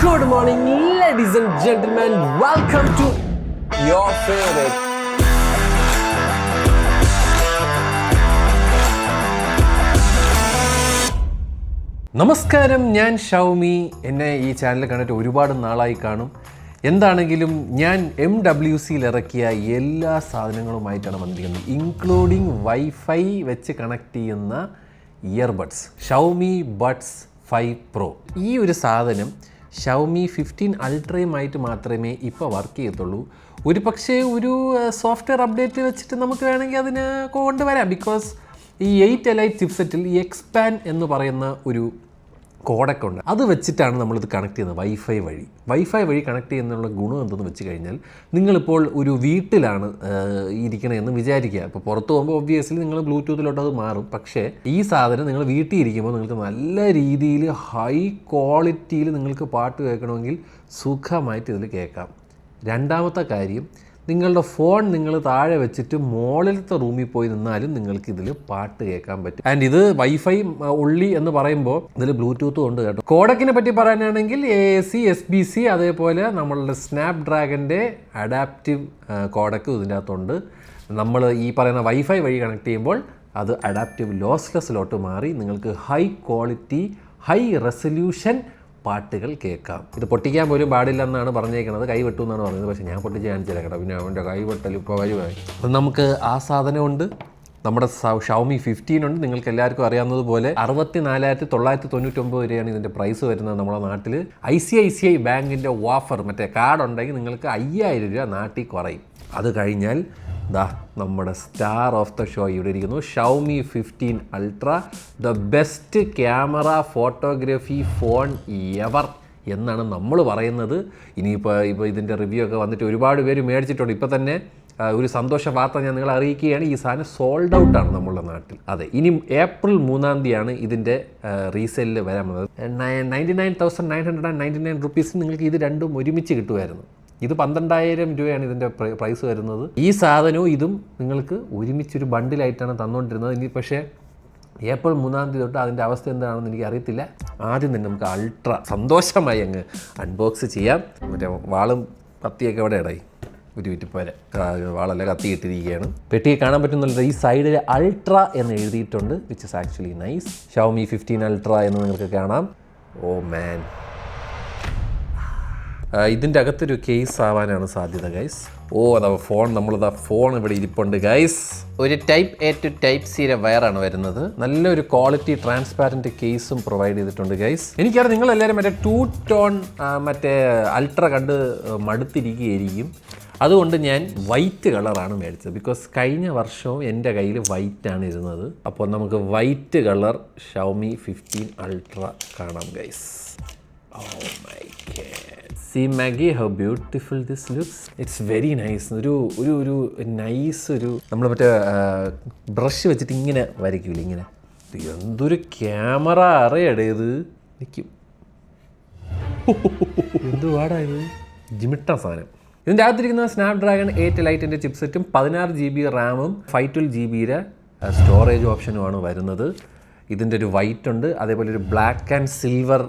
Good morning, ladies and gentlemen. Welcome to your favorite. നമസ്കാരം, ഞാൻ Xiaomi. എന്നെ ഈ ചാനൽ കണ്ടിട്ട് ഒരുപാട് നാളായി കാണും. എന്താണെങ്കിലും ഞാൻ MWCയിൽ ഇറക്കിയ എല്ലാ സാധനങ്ങളുമായിട്ടാണ് വന്നിരിക്കുന്നത്, ഇൻക്ലൂഡിങ് വൈഫൈ വെച്ച് കണക്ട് ചെയ്യുന്ന ഇയർബഡ്സ്, ഷൗമി ബഡ്സ് 5 Pro. ഈ ഒരു സാധനം ഷൗമി 15 അൾട്രയുമായിട്ട് മാത്രമേ ഇപ്പോൾ വർക്ക് ചെയ്യത്തുള്ളൂ. ഒരു പക്ഷേ ഒരു സോഫ്റ്റ്വെയർ അപ്ഡേറ്റ് വെച്ചിട്ട് നമുക്ക് വേണമെങ്കിൽ അതിന് കൊണ്ടുവരാം. ബിക്കോസ് ഈ 8 Elite ചിപ്സെറ്റിൽ ഈ എക്സ്പാൻ എന്ന് പറയുന്ന ഒരു കോഡൊക്കെ ഉണ്ട്. അത് വെച്ചിട്ടാണ് നമ്മളിത് കണക്ട് ചെയ്യുന്നത് വൈഫൈ വഴി കണക്ട് ചെയ്യുന്നുള്ള ഗുണം എന്തെന്ന് വെച്ച് കഴിഞ്ഞാൽ, നിങ്ങളിപ്പോൾ ഒരു വീട്ടിലാണ് ഇരിക്കണമെന്ന് വിചാരിക്കുക. ഇപ്പോൾ പുറത്ത് പോകുമ്പോൾ ഒബ്വിയസ്ലി നിങ്ങൾ ബ്ലൂടൂത്തിലോട്ട് അത് മാറും. പക്ഷേ ഈ സാധനം നിങ്ങൾ വീട്ടിൽ ഇരിക്കുമ്പോൾ നിങ്ങൾക്ക് നല്ല രീതിയിൽ ഹൈ ക്വാളിറ്റിയിൽ നിങ്ങൾക്ക് പാട്ട് കേൾക്കണമെങ്കിൽ സുഖമായിട്ട് ഇതിൽ കേൾക്കാം. രണ്ടാമത്തെ കാര്യം, നിങ്ങളുടെ ഫോൺ നിങ്ങൾ താഴെ വെച്ചിട്ട് മുകളിലത്തെ റൂമിൽ പോയി നിന്നാലും നിങ്ങൾക്ക് ഇതിൽ പാട്ട് കേൾക്കാൻ പറ്റും. ആൻഡ് ഇത് വൈഫൈ ഉള്ളി എന്ന് പറയുമ്പോൾ ഇതിൽ ബ്ലൂടൂത്തും ഉണ്ട് കേട്ടോ. കോഡക്കിനെ പറ്റി പറയാനാണെങ്കിൽ AAC SBC അതേപോലെ നമ്മളുടെ സ്നാപ് ഡ്രാഗൻ്റെ അഡാപ്റ്റീവ് കോഡക്ക് ഇതിൻ്റെ അകത്തുണ്ട്. നമ്മൾ ഈ പറയുന്ന വൈഫൈ വഴി കണക്ട് ചെയ്യുമ്പോൾ അത് അഡാപ്റ്റീവ് ലോസ്ലെസ്സിലോട്ട് മാറി നിങ്ങൾക്ക് ഹൈ ക്വാളിറ്റി ഹൈ റെസൊല്യൂഷൻ പാട്ടുകൾ കേൾക്കാം. ഇത് പൊട്ടിക്കാൻ പോലും പാടില്ലെന്നാണ് പറഞ്ഞേക്കുന്നത്, കൈ വെട്ടു എന്നാണ് പറഞ്ഞത്. പക്ഷേ ഞാൻ പൊട്ടിച്ച് കാണിച്ചില്ല കേട്ടോ, പിന്നെ അവൻ്റെ കൈ വെട്ടൽ ഇപ്പോൾ വരുമായി. അപ്പം നമുക്ക് ആ സാധനമുണ്ട്. നമ്മുടെ ഷൗമി 15 ഉണ്ട്. നിങ്ങൾക്ക് എല്ലാവർക്കും അറിയാവുന്നതുപോലെ 64,999 രൂപയാണ് ഇതിൻ്റെ പ്രൈസ് വരുന്നത് നമ്മുടെ നാട്ടിൽ. ICICI ബാങ്കിൻ്റെ ഓഫർ മറ്റേ കാർഡ് ഉണ്ടെങ്കിൽ നിങ്ങൾക്ക് 5000 രൂപ നാട്ടിൽ കുറയും. അത് കഴിഞ്ഞാൽ നമ്മുടെ സ്റ്റാർ ഓഫ് ദ ഷോ ഇവിടെ ഇരിക്കുന്നു, Xiaomi 15 ultra, the best camera photography phone ever എന്നാണ് നമ്മൾ പറയുന്നത്. ഇനിയിപ്പോൾ ഇതിൻ്റെ റിവ്യൂ ഒക്കെ വന്നിട്ട് ഒരുപാട് പേര് മേടിച്ചിട്ടുണ്ട്. ഇപ്പോൾ തന്നെ ഒരു സന്തോഷ വാർത്ത ഞാൻ നിങ്ങളെ അറിയിക്കുകയാണ്, ഈ സാധനം സോൾഡ് ഔട്ടാണ് നമ്മളുടെ നാട്ടിൽ. അതെ, ഇനി April 3 ഇതിൻ്റെ റീസെയിലിൽ വരാൻ വന്നത്. 99,999 റുപ്പീസിന് നിങ്ങൾക്ക് ഇത് രണ്ടും ഒരുമിച്ച് കിട്ടുമായിരുന്നു. ഇത് 12,000 രൂപയാണ് ഇതിൻ്റെ പ്രൈസ് വരുന്നത്. ഈ സാധനവും ഇതും നിങ്ങൾക്ക് ഒരുമിച്ചൊരു ബണ്ടിലായിട്ടാണ് തന്നുകൊണ്ടിരുന്നത്. ഇനി പക്ഷേ April 3 തൊട്ട് അതിൻ്റെ അവസ്ഥ എന്താണെന്ന് എനിക്ക് അറിയത്തില്ല. ആദ്യം തന്നെ നമുക്ക് അൾട്ര സന്തോഷമായി അങ്ങ് അൺബോക്സ് ചെയ്യാം. മറ്റേ വാളും കത്തിയൊക്കെ അവിടെ ഇടായി ഒരു വിറ്റിപ്പോരെ, വാളെല്ലാം കത്തിയിട്ടിരിക്കുകയാണ്. പെട്ടിയെ കാണാൻ പറ്റുന്നുള്ളത് ഈ സൈഡിൽ അൾട്ര എന്ന് എഴുതിയിട്ടുണ്ട്, which is actually nice. Xiaomi 15 ultra എന്ന് നിങ്ങൾക്ക് കാണാം. ഓ മാൻ, ഇതിൻ്റെ അകത്തൊരു കേസ് ആവാനാണ് സാധ്യത ഗൈസ്. അതാ ഫോൺ, ഫോൺ ഇവിടെ ഇരിപ്പുണ്ട് ഗൈസ്. ഒരു Type A to Type C വയറാണ് വരുന്നത്. നല്ലൊരു ക്വാളിറ്റി ട്രാൻസ്പാരൻറ്റ് കേസും പ്രൊവൈഡ് ചെയ്തിട്ടുണ്ട് ഗൈസ്. എനിക്കറിയാം നിങ്ങളെല്ലാവരും മറ്റേ 2 ടോൺ മറ്റേ അൾട്ര കണ്ട് മടുത്തിരിക്കുകയായിരിക്കും. അതുകൊണ്ട് ഞാൻ വൈറ്റ് കളറാണ് മേടിച്ചത്. ബിക്കോസ് കഴിഞ്ഞ വർഷവും എൻ്റെ കയ്യിൽ വൈറ്റാണ് ഇരുന്നത്. അപ്പോൾ നമുക്ക് വൈറ്റ് കളർ ഷൗമി 15 അൾട്ര കാണാം guys. Oh my god. See Maggie, how beautiful this looks. It's very nice. ഒരു നൈസ് ഒരു നമ്മൾ മറ്റേ ബ്രഷ് വെച്ചിട്ട് ഇങ്ങനെ വരയ്ക്കൂല, ഇങ്ങനെ. എന്തൊരു ക്യാമറ അറിയടേത് നിൽക്കും. എന്തുവാടാ ഇത്, ജിമിട്ട സാധനം. ഇതിൻ്റെ അകത്തിരിക്കുന്ന സ്നാപ് ഡ്രാഗൺ 8 Eliteൻ്റെ ചിപ്സെറ്റും 16 GB റാമും 512 GB സ്റ്റോറേജ് ഓപ്ഷനുമാണ് വരുന്നത്. ഇതിൻ്റെ ഒരു വൈറ്റ് ഉണ്ട്, അതേപോലെ ഒരു ബ്ലാക്ക് ആൻഡ് സിൽവർ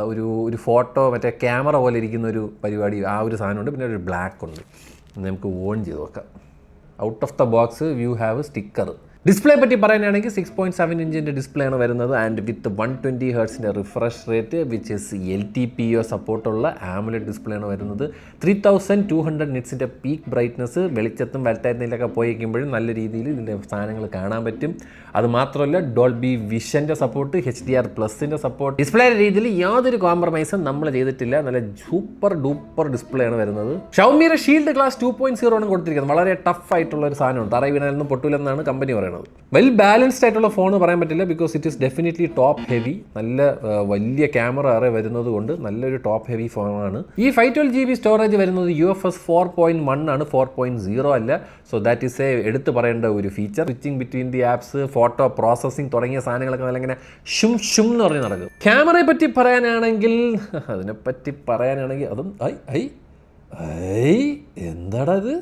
ഒരു ഫോട്ടോ മറ്റേ ക്യാമറ പോലെ ഇരിക്കുന്ന ഒരു പരിപാടി, ആ ഒരു സാധനമുണ്ട്. പിന്നെ ഒരു ബ്ലാക്ക് ഉണ്ട്. നമുക്ക് ഓൺ ചെയ്ത് നോക്കാം. Out of the box you have sticker. Display പറ്റി പറയാനാണെങ്കിൽ 6.7 ഇഞ്ചിൻ്റെ ഡിസ്പ്ലേ ആണ് വരുന്നത്. ആൻഡ് വിത്ത് 120 ഹെർട്സിൻ്റെ refresh rate, which is LTPO സപ്പോർട്ടുള്ള AMOLED ഡിസ്പ്ലേ ആണ് വരുന്നത്. 3200 നിറ്റ്സിൻ്റെ പീക്ക് ബ്രൈറ്റ്നസ്, വെളിച്ചത്തും വലത്തായിരുന്നതിലൊക്കെ പോയിരിക്കുമ്പോഴും നല്ല രീതിയിൽ ഇതിൻ്റെ സാധനങ്ങൾ കാണാൻ പറ്റും. അതുമാത്രമല്ല ഡോൾബി വിഷൻ്റെ സപ്പോർട്ട്, HDR+ൻ്റെ സപ്പോർട്ട്. ഡിസ്പ്ലേ രീതിയിൽ യാതൊരു കോംപ്രമൈസും നമ്മൾ ചെയ്തിട്ടില്ല. നല്ല സൂപ്പർ ഡൂപ്പർ ഡിസ്പ്ലേ ആണ് വരുന്നത്. ഷൗമിയുടെ ഷീൽഡ് ഗ്ലാസ് 2.0 ആണ് കൊടുത്തിരിക്കുന്നത്. വളരെ ടഫ് ആയിട്ടുള്ള ഒരു സാധനമാണ്, തറ വീണാലൊന്നും പൊട്ടൂലെന്നാണ് കമ്പനി പറയുന്നത്. വെൽ ബാലൻസ്ഡ് ആയിട്ടുള്ള ഫോൺ പറയാൻ പറ്റില്ല, because it is definitely top heavy. നല്ല വലിയ ക്യാമറ അറേ വരുന്നത് കൊണ്ട് നല്ലൊരു ടോപ്പ് ഹെവി ഫോണാണ്. ഈ 512 GB സ്റ്റോറേജ് വരുന്നത് UFS 4.1 ആണ്, 4.0 അല്ല. സോ ദാറ്റ് ഈസ് എടുത്ത് പറയേണ്ട ഒരു feature. Switching between the apps, photo processing തുടങ്ങിയ സാധനങ്ങളൊക്കെ നല്ല ഇങ്ങനെ ഷും എന്ന് പറഞ്ഞ് നടക്കും. ക്യാമറയെ പറ്റി പറയാനാണെങ്കിൽ അതും എന്താടാ ഇത്,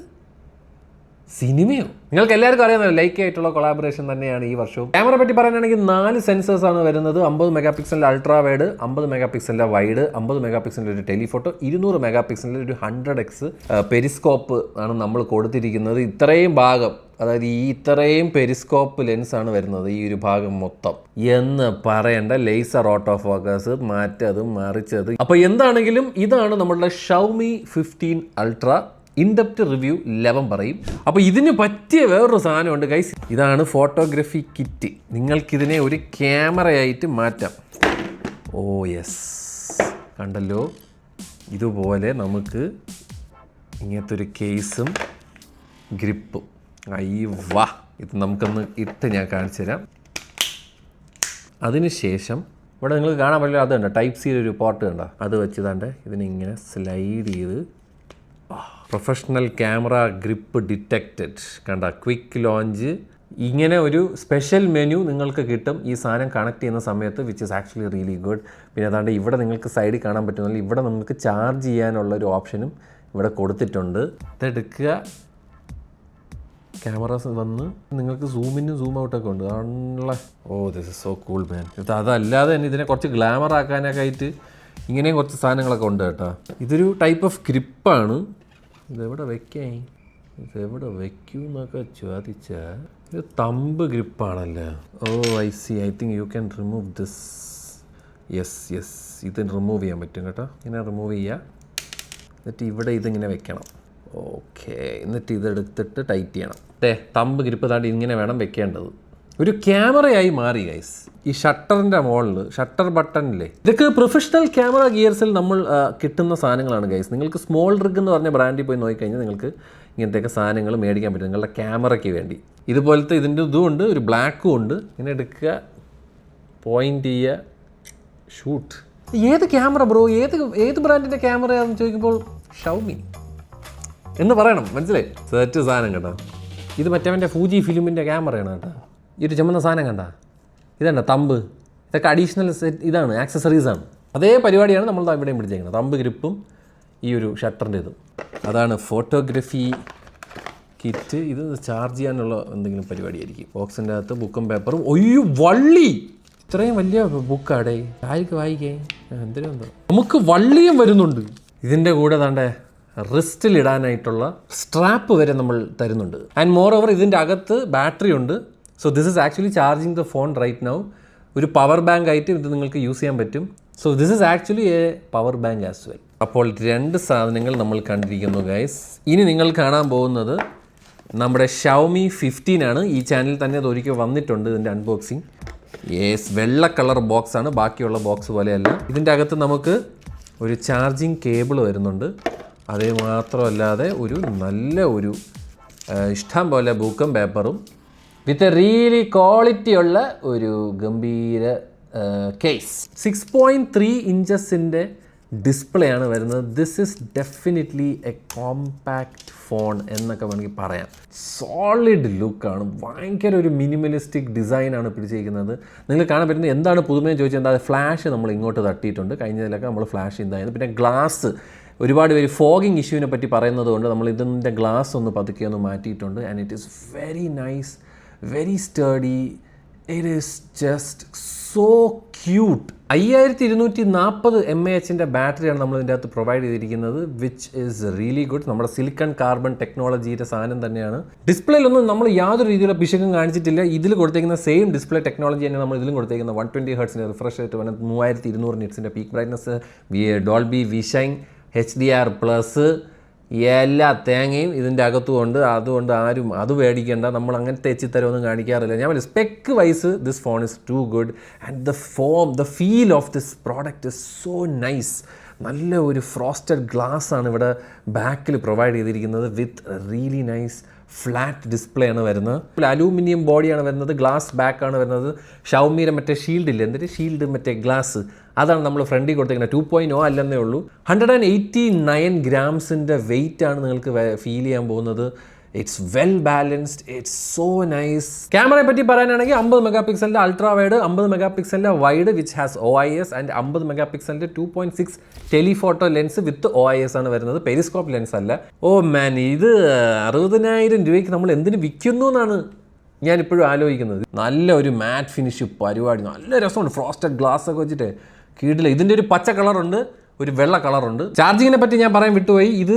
സിനിമയോ? നിങ്ങൾക്ക് എല്ലാവർക്കും അറിയാമല്ലോ, ലൈക്ക് ആയിട്ടുള്ള കൊളാബറേഷൻ തന്നെയാണ് ഈ വർഷവും. ക്യാമറ പറ്റി പറയാനാണെങ്കിൽ 4 സെൻസേഴ്സ് ആണ് വരുന്നത്. 50 മെഗാ പിക്സലിൻ്റെ അൾട്രാ വൈഡ്, 50 മെഗാ പിക്സലിൻ്റെ വൈഡ്, 50 മെഗാ പിക്സലിൻ്റെ ഒരു ടെലിഫോട്ടോ, 200 മെഗാ പിക്സലിൻ്റെ ഒരു 100x പെരിസ്കോപ്പ് ആണ് നമ്മൾ കൊടുത്തിരിക്കുന്നത്. ഇത്രയും ഭാഗം, അതായത് ഈ ഇത്രയും പെരിസ്കോപ്പ് ലെൻസാണ് വരുന്നത് ഈ ഒരു ഭാഗം മൊത്തം. എന്ന് പറയേണ്ട, ലേസർ ഓട്ടോ ഫോക്കസ്, മാറ്റതും മറിച്ചത്. അപ്പോൾ എന്താണെങ്കിലും ഇതാണ് നമ്മളുടെ Xiaomi 15 Ultra. ഇൻഡെപ്റ്റ് റിവ്യൂ 11 പറയും. അപ്പോൾ ഇതിന് പറ്റിയ വേറൊരു സാധനമുണ്ട് ഗൈസ്. ഇതാണ് ഫോട്ടോഗ്രഫി കിറ്റ്. നിങ്ങൾക്കിതിനെ ഒരു ക്യാമറയായിട്ട് മാറ്റാം. ഓ യെസ്, കണ്ടല്ലോ. ഇതുപോലെ നമുക്ക് ഇങ്ങനത്തെ ഒരു കേസും ഗ്രിപ്പും. വാ, ഇത് നമുക്കൊന്ന് ഇട്ട് ഞാൻ കാണിച്ചു തരാം. അതിനുശേഷം ഇവിടെ നിങ്ങൾക്ക് കാണാൻ പറ്റില്ല, അത് കണ്ടോ, ടൈപ്പ് സി ഒരു പോർട്ട് കണ്ടോ, അത് വെച്ചതാണ്ട് ഇതിനിങ്ങനെ സ്ലൈഡ് ചെയ്ത് പ്രൊഫഷണൽ ക്യാമറ ഗ്രിപ്പ് ഡിറ്റക്റ്റഡ് കണ്ട, ക്വിക്ക് ലോഞ്ച്. ഇങ്ങനെ ഒരു സ്പെഷ്യൽ മെനു നിങ്ങൾക്ക് കിട്ടും ഈ സാധനം കണക്ട് ചെയ്യുന്ന സമയത്ത്, which is actually really good. പിന്നെ അതാണ്ട് ഇവിടെ നിങ്ങൾക്ക് സൈഡിൽ കാണാൻ പറ്റുന്നില്ല, ഇവിടെ നമുക്ക് ചാർജ് ചെയ്യാനുള്ള ഒരു ഓപ്ഷനും ഇവിടെ കൊടുത്തിട്ടുണ്ട്. ഇതെടുക്കുക, ക്യാമറാസ് വന്ന് നിങ്ങൾക്ക് സൂമിനും സൂം ഔട്ടൊക്കെ ഉണ്ട് ആണല്ലേ. Oh this is so cool man. അതല്ലാതെ തന്നെ ഇതിനെ കുറച്ച് ഗ്ലാമർ ആക്കാനൊക്കെ ആയിട്ട് ഇങ്ങനെയും കുറച്ച് സാധനങ്ങളൊക്കെ ഉണ്ട് കേട്ടോ. ഇതൊരു ടൈപ്പ് ഓഫ് ഗ്രിപ്പാണ്. ഇതെവിടെ വയ്ക്കൂ എന്നൊക്കെ ചോദിച്ചാൽ ഇത് തമ്പ് ഗ്രിപ്പാണല്ലേ. Oh I see, I think you can remove this. Yes, ഇത് റിമൂവ് ചെയ്യാൻ പറ്റും കേട്ടോ. ഇങ്ങനെ റിമൂവ് ചെയ്യുക, എന്നിട്ട് ഇവിടെ ഇതിങ്ങനെ വെക്കണം. ഓക്കെ, എന്നിട്ട് ഇതെടുത്തിട്ട് ടൈറ്റ് ചെയ്യണം. തമ്പ് ഗ്രിപ്പ് താണ്ടി ഇങ്ങനെ വേണം വെക്കേണ്ടത്. ഒരു ക്യാമറയായി മാറി ഗൈസ്. ഈ ഷട്ടറിൻ്റെ മുകളിൽ ഷട്ടർ ബട്ടണില്ലേ, ഇതൊക്കെ പ്രൊഫഷണൽ ക്യാമറ ഗിയർസിൽ നമ്മൾ കിട്ടുന്ന സാധനങ്ങളാണ് ഗൈസ്. നിങ്ങൾക്ക് സ്മോൾ റിഗ് എന്ന് പറഞ്ഞ ബ്രാൻഡിൽ പോയി നോക്കിക്കഴിഞ്ഞാൽ നിങ്ങൾക്ക് ഇങ്ങനത്തെയൊക്കെ സാധനങ്ങൾ മേടിക്കാൻ പറ്റും നിങ്ങളുടെ ക്യാമറയ്ക്ക് വേണ്ടി. ഇതുപോലത്തെ ഇതിൻ്റെ ഇതുമുണ്ട്, ഒരു ബ്ലാക്കും ഉണ്ട്. ഇങ്ങനെ എടുക്കുക, പോയിൻ്റ് ചെയ്യുക, ഷൂട്ട്. ഏത് ക്യാമറ ബ്രോ, ഏത് ബ്രാൻഡിൻ്റെ ക്യാമറയാണെന്ന് ചോദിക്കുമ്പോൾ Xiaomi എന്ന് പറയണം, മനസ്സിലായി? സെറ്റ് സാധനം കേട്ടോ. ഇത് മറ്റവൻ്റെ ഫൂജി ഫിലിമിൻ്റെ ക്യാമറയാണ് കേട്ടോ. ഈ ഒരു ചുമന്ന സാധനം കണ്ട, ഇതണ്ട തമ്പ്. ഇതൊക്കെ അഡീഷണൽ സെറ്റ്, ഇതാണ് ആക്സസറീസാണ്. അതേ പരിപാടിയാണ് നമ്മൾ ഇവിടെയും പിടിച്ചേക്കുന്നത്. തമ്പ് ഗ്രിപ്പും ഈ ഒരു ഷട്ടറിൻ്റെ ഇതും. അതാണ് ഫോട്ടോഗ്രഫി കിറ്റ്. ഇത് ചാർജ് ചെയ്യാനുള്ള എന്തെങ്കിലും പരിപാടിയായിരിക്കും. ബോക്സിൻ്റെ അകത്ത് ബുക്കും പേപ്പറും. ഒയ്യോ വള്ളി, ഇത്രയും വലിയ ബുക്കാടേ, ആർക്ക് വായിക്കേ, എന്തിനും എന്തോ. നമുക്ക് വള്ളിയും വരുന്നുണ്ട്. ഇതിൻ്റെ കൂടെ താണ്ടേ റിസ്റ്റിലിടാനായിട്ടുള്ള സ്ട്രാപ്പ് വരെ നമ്മൾ തരുന്നുണ്ട്. ആൻഡ് മോർ ഓവർ ഇതിൻ്റെ അകത്ത് ബാറ്ററി ഉണ്ട്. So this is actually charging the phone right now. ഒരു പവർ ബാങ്ക് ആയിട്ട് ഇത് നിങ്ങൾക്ക് യൂസ് ചെയ്യാൻ പറ്റും. So this is actually a power bank as well. അപ്പോൾ 2 സാധനങ്ങൾ നമ്മൾ കണ്ടിരിക്കുന്നു ഗൈസ്. ഇനി നിങ്ങൾ കാണാൻ പോകുന്നത് നമ്മുടെ Xiaomi 15 ആണ്. ഈ ചാനലിൽ തന്നെ അത് ഒരിക്കൽ വന്നിട്ടുണ്ട് ഇതിൻ്റെ അൺബോക്സിങ്. യെസ്, വെള്ള കളർ ബോക്സാണ്, ബാക്കിയുള്ള ബോക്സ് പോലെയല്ല. ഇതിൻ്റെ അകത്ത് നമുക്ക് ഒരു ചാർജിങ് കേബിൾ വരുന്നുണ്ട്. അതേ മാത്രമല്ലാതെ ഒരു നല്ല ഒരു ഇഷ്ടം പോലെ ബുക്കും പേപ്പറും വിത്ത് റിയലി ക്വാളിറ്റിയുള്ള ഒരു ഗംഭീര കേസ്. 6.3 ഇഞ്ചസിൻ്റെ ഡിസ്പ്ലേ ആണ് വരുന്നത്. This is definitely A compact phone എന്നൊക്കെ വേണമെങ്കിൽ പറയാം. സോളിഡ് ലുക്കാണ്, ഭയങ്കര ഒരു മിനിമലിസ്റ്റിക് ഡിസൈനാണ് പിടിച്ചിരിക്കുന്നത്. നിങ്ങൾ കാണാൻ പറ്റുന്നത് എന്താണ് പുതുമയെന്ന് ചോദിച്ചാൽ എന്താ, ഫ്ലാഷ് നമ്മൾ ഇങ്ങോട്ട് തട്ടിയിട്ടുണ്ട്. കഴിഞ്ഞതിലൊക്കെ നമ്മൾ ഫ്ലാഷ് ഇതായിരുന്നു. പിന്നെ ഗ്ലാസ്, ഒരുപാട് പേര് ഫോഗിങ് ഇഷ്യൂവിനെ പറ്റി പറയുന്നത് കൊണ്ട് നമ്മൾ ഇതിൻ്റെ ഗ്ലാസ് ഒന്ന് പതുക്കെ ഒന്ന് മാറ്റിയിട്ടുണ്ട്. And it is very nice, very steady. It is just so cute. 5240 mAh ബാറ്ററിയാണ് നമ്മൾ ഇതിൻ്റെ അകത്ത് പ്രൊവൈഡ് ചെയ്തിരിക്കുന്നത്, വിച്ച് ഈസ് റിയലി ഗുഡ്. നമ്മുടെ സിലിക്കൺ കാർബൺ ടെക്നോളജിയുടെ സാധനം തന്നെയാണ്. ഡിസ്പ്ലേയിലൊന്നും നമ്മൾ യാതൊരു രീതിയിലുള്ള പിശകും കാണിച്ചിട്ടില്ല. ഇതിൽ കൊടുത്തേക്കുന്ന സെയിം ഡിസ്പ്ലേ ടെക്നോളജി തന്നെ നമ്മൾ ഇതിലും കൊടുത്തേക്കുന്ന 120 Hz റിഫ്രഷ് റേറ്റ്, 3200 നിറ്റ്സിൻ്റെ peak brightness, Dolby Vision, HDR+, എല്ലാ തേങ്ങയും ഇതിൻ്റെ അകത്തുകൊണ്ട്. അതുകൊണ്ട് ആരും അത് മേടിക്കേണ്ട, നമ്മൾ അങ്ങനത്തെ എച്ചിത്തരമൊന്നും കാണിക്കാറില്ല. ഞാൻ പറഞ്ഞു spec wise this phone is too good. And the feel of this product is so nice. നല്ല ഒരു ഫ്രോസ്റ്റഡ് ഗ്ലാസ് ആണ് ഇവിടെ ബാക്കിൽ പ്രൊവൈഡ് ചെയ്തിരിക്കുന്നത് with really nice flat display ആണ് വരുന്നത്. അലൂമിനിയം ബോഡിയാണ് വരുന്നത്, ഗ്ലാസ് ബാക്കാണ് വരുന്നത്. ഷൗമിയുടെ മറ്റേ ഷീൽഡില്ല, എന്നിട്ട് ഷീൽഡ് മറ്റേ ഗ്ലാസ്, അതാണ് നമ്മൾ ഫ്രണ്ടിൽ കൊടുത്തേക്കുന്നത്. 2.0 അല്ലെന്നേ ഉള്ളൂ. 189 grams വെയിറ്റ് ആണ് നിങ്ങൾക്ക് ഫീൽ ചെയ്യാൻ പോകുന്നത്. It's well balanced, it's so nice. ക്യാമറയെ പറ്റി പറയാനാണെങ്കിൽ 50 മെഗാ പിക്സലിൻ്റെ അൾട്രാ വൈഡ്, 50 മെഗാ പിക്സലിൻ്റെ wide which has OIS and 50 mega പിക്സലിൻ്റെ 2.6 ടെലിഫോട്ടോ ലെൻസ് വിത്ത് OIS ആണ് വരുന്നത്, പെരിസ്കോപ്പ് ലെൻസ് അല്ല. ഓ മാൻ, ഇത് 60,000 രൂപയ്ക്ക് നമ്മൾ എന്തിന് വിൽക്കുന്നു എന്നാണ് ഞാനിപ്പോഴും ആലോചിക്കുന്നത്. നല്ല ഒരു മാറ്റ് ഫിനിഷ് പരിപാടി, നല്ല രസമുണ്ട്. ഫ്രോസ്റ്റഡ് ഗ്ലാസ് ഒക്കെ വെച്ചിട്ട് കീഴിൽ ഇതിൻ്റെ ഒരു പച്ച കളറുണ്ട്, ഒരു വെള്ള കളറുണ്ട്. ചാർജിങ്ങിനെ പറ്റി ഞാൻ പറയാൻ വിട്ടുപോയി. ഇത്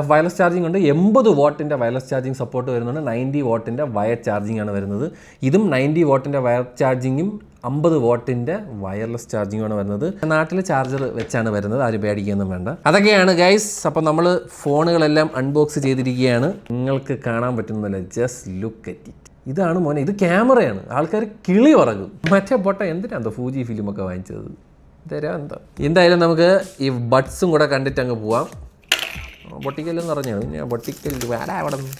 വയർലെസ് ചാർജിങ് ഉണ്ട്. 80 വാട്ടിൻ്റെ വയർലെസ് ചാർജിങ് സപ്പോർട്ട് വരുന്നുണ്ട്. 90 വാട്ടിൻ്റെ വയർ ചാർജിങ് ആണ് വരുന്നത്. ഇതും 90 വാട്ടിൻ്റെ വയർ ചാർജിങ്ങും 50 വാട്ടിൻ്റെ വയർലെസ് ചാർജിങ്ങുമാണ് വരുന്നത്. നാട്ടിൽ ചാർജർ വെച്ചാണ് വരുന്നത്, ആരും പേടിക്കൊന്നും വേണ്ട. അതൊക്കെയാണ് ഗൈസ്. അപ്പോൾ നമ്മൾ ഫോണുകളെല്ലാം അൺബോക്സ് ചെയ്തിരിക്കുകയാണ്. നിങ്ങൾക്ക് കാണാൻ പറ്റുന്നില്ല, ജസ്റ്റ് ലുക്ക് അറ്റ് ഇറ്റ്. ഇതാണ് മോനെ, ഇത് ക്യാമറയാണ്. ആൾക്കാർ കിളി പറകും. മറ്റേ പൊട്ട എന്തിനാ ഫൂജി ഫിലിമൊക്കെ വാങ്ങിച്ചത്, തരാം എന്താ. എന്തായാലും നമുക്ക് ഈ ബഡ്സും കൂടെ കണ്ടിട്ട് അങ്ങ് പോവാം. പൊട്ടിക്കല്ലെന്ന് പറഞ്ഞു ഞാൻ, പൊട്ടിക്കൽ വേറെ അവിടെ നിന്ന്.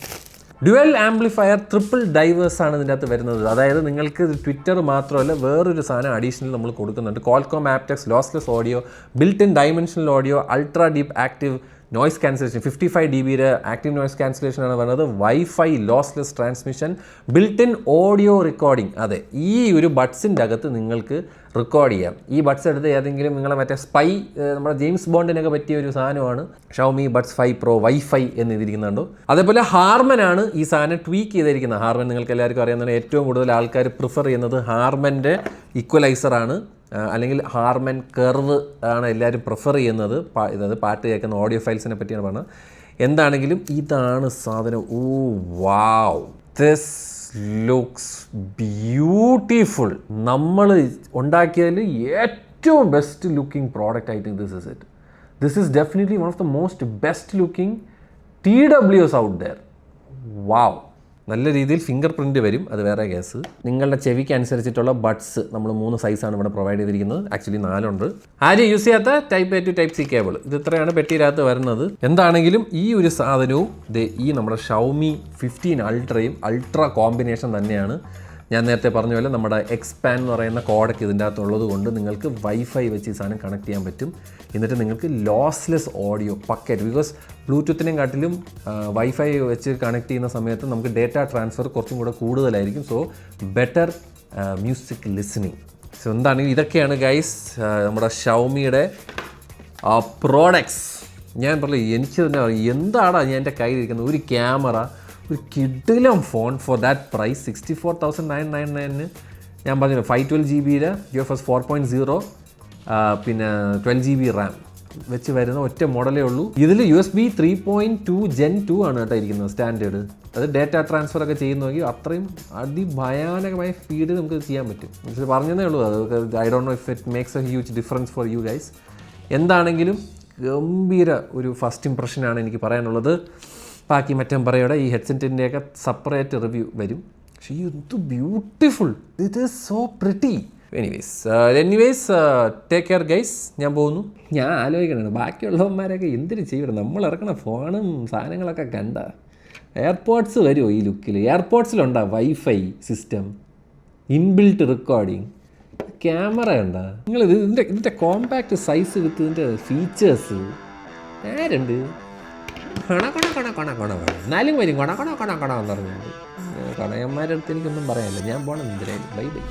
ഡ്യുവൽ ആംപ്ലിഫയർ ട്രിപ്പിൾ ഡൈവേഴ്സ് ആണ് ഇതിൻ്റെ അകത്ത് വരുന്നത്. അതായത് നിങ്ങൾക്ക് ട്വിറ്റർ മാത്രമല്ല വേറൊരു സാധനം അഡീഷണൽ നമ്മൾ കൊടുക്കുന്നുണ്ട്. Qualcomm aptX lossless audio, built in dimensional audio, ultra deep active noise cancellation, 55 dB active noise cancellation ആണ് വരുന്നത്. Wifi lossless transmission, built in audio recording. അതെ, ഈ ഒരു ബഡ്സിൻ്റെ അകത്ത് നിങ്ങൾക്ക് റെക്കോർഡ് ചെയ്യാം. ഈ ബഡ്സ് എടുത്ത് ഏതെങ്കിലും നിങ്ങളെ മറ്റേ സ്പൈ, നമ്മുടെ ജെയിംസ് ബോണ്ടിനൊക്കെ പറ്റിയ ഒരു സാധനമാണ് ഷവമി ബഡ്സ് 5 Pro വൈഫൈ എന്നിരിക്കുന്നുണ്ടോ. അതേപോലെ ഹാർമനാണ് ഈ സാധനം ട്വീക്ക് ചെയ്തിരിക്കുന്നത്. ഹാർമൻ നിങ്ങൾക്ക് എല്ലാവർക്കും അറിയാവുന്നതാണ്. ഏറ്റവും കൂടുതൽ ആൾക്കാർ പ്രിഫർ ചെയ്യുന്നത് ഹാർമൻ്റെ ഈക്വലൈസറാണ്, അല്ലെങ്കിൽ ഹാർമൻ കർവ് ആണ് എല്ലാവരും പ്രിഫർ ചെയ്യുന്നത്. ഇതത് പാട്ട് കേൾക്കുന്ന ഓഡിയോ ഫയൽസിനെ പറ്റിയാണ് പറഞ്ഞത്. എന്താണെങ്കിലും ഇതാണ് സാധനം. Oh wow, this looks beautiful. നമ്മൾ ഉണ്ടാക്കിയതിൽ ഏറ്റവും ബെസ്റ്റ് ലുക്കിംഗ് പ്രോഡക്റ്റ് ആയിട്ട് this is definitely one of the most best looking TWS out there. Wow, നല്ല രീതിയിൽ ഫിംഗർ പ്രിൻറ്റ് വരും, അത് വേറെ കേസ്. നിങ്ങളുടെ ചെവിക്ക് അനുസരിച്ചിട്ടുള്ള ബഡ്സ് നമ്മൾ 3 സൈസാണ് ഇവിടെ പ്രൊവൈഡ് ചെയ്തിരിക്കുന്നത്. ആക്ച്വലി 4 ഉണ്ട്. ആരും യൂസ് ചെയ്യാത്ത Type A to Type C cable. ഇത് ഇത്രയാണ് പെട്ടിയിനകത്ത് വരുന്നത്. എന്താണെങ്കിലും ഈ ഒരു സാധനവും ഈ നമ്മുടെ ഷവമി 15 അൾട്രയും അൾട്രാ കോമ്പിനേഷൻ തന്നെയാണ്. ഞാൻ നേരത്തെ പറഞ്ഞ പോലെ നമ്മുടെ എക്സ്പാൻ എന്ന് പറയുന്ന കോഡൊക്കെ ഇതിൻ്റെ അകത്തുള്ളത് കൊണ്ട് നിങ്ങൾക്ക് വൈഫൈ വെച്ച് ഈ സാധനം കണക്ട് ചെയ്യാൻ പറ്റും. എന്നിട്ട് നിങ്ങൾക്ക് ലോസ്ലെസ് ഓഡിയോ പക്കറ്റ്, ബിക്കോസ് ബ്ലൂടൂത്തിനെയും കാട്ടിലും വൈഫൈ വെച്ച് കണക്ട് ചെയ്യുന്ന സമയത്ത് നമുക്ക് ഡേറ്റ ട്രാൻസ്ഫർ കുറച്ചും കൂടെ കൂടുതലായിരിക്കും. So better music listening. So എന്താണെങ്കിൽ ഇതൊക്കെയാണ് ഗൈസ് നമ്മുടെ ഷവമിയുടെ പ്രോഡക്ട്സ്. ഞാൻ പറഞ്ഞു, എനിക്ക് തന്നെ എന്താണ് ഞാൻ എൻ്റെ കയ്യിലിരിക്കുന്നത്. ഒരു ക്യാമറ, ഒരു കിടിലം ഫോൺ ഫോർ ദാറ്റ് പ്രൈസ് 64,999. ഞാൻ പറഞ്ഞു 512 GB UFS 4.0 പിന്നെ 12 GB RAM വെച്ച് വരുന്ന ഒറ്റ മോഡലേ ഉള്ളൂ. ഇതിൽ USB 3.2 Gen 2 ആണ് കേട്ടോ ഇരിക്കുന്നത് സ്റ്റാൻഡേർഡ്. അത് ഡേറ്റ ട്രാൻസ്ഫർ ഒക്കെ ചെയ്യുന്നെങ്കിൽ അത്രയും അതിഭയാനകമായ സ്പീഡ് നമുക്ക് ചെയ്യാൻ പറ്റും. പക്ഷേ പറഞ്ഞതേ ഉള്ളൂ, അത് I don't know if it makes A huge difference for you guys. എന്താണെങ്കിലും ഗംഭീര ഒരു ഫസ്റ്റ് ഇംപ്രഷനാണ് എനിക്ക് പറയാനുള്ളത്. ബാക്കി മറ്റും പറയുടെ ഈ ഹെഡ്സെറ്റിൻ്റെയൊക്കെ സെപ്പറേറ്റ് റിവ്യൂ വരും. പക്ഷേ എന്ത് beautiful, it is so pretty. Anyways take care guys. ഞാൻ പോകുന്നു. ഞാൻ ആലോചിക്കണേ ബാക്കിയുള്ളവന്മാരൊക്കെ എന്തിനു ചെയ്യണം. നമ്മൾ ഇറക്കണ ഫോണും സാധനങ്ങളൊക്കെ കണ്ട എയർപോഡ്സ് വരുമോ ഈ ലുക്കിൽ? എയർപോഡ്സിലുണ്ടോ wifi system, inbuilt recording, camera ഉണ്ടോ? നിങ്ങൾ ഇതിൻ്റെ കോമ്പാക്റ്റ് സൈസ് വിത്ത് ഇതിൻ്റെ ഫീച്ചേഴ്സ് ആരുണ്ട്? എന്നാലും വരും കൊണ എന്ന് പറഞ്ഞുകൊണ്ട് കണയന്മാരുടെ അടുത്ത് എനിക്കൊന്നും പറയാനില്ല. ഞാൻ പോകണം. എന്തിനായാലും ബൈ ബൈ.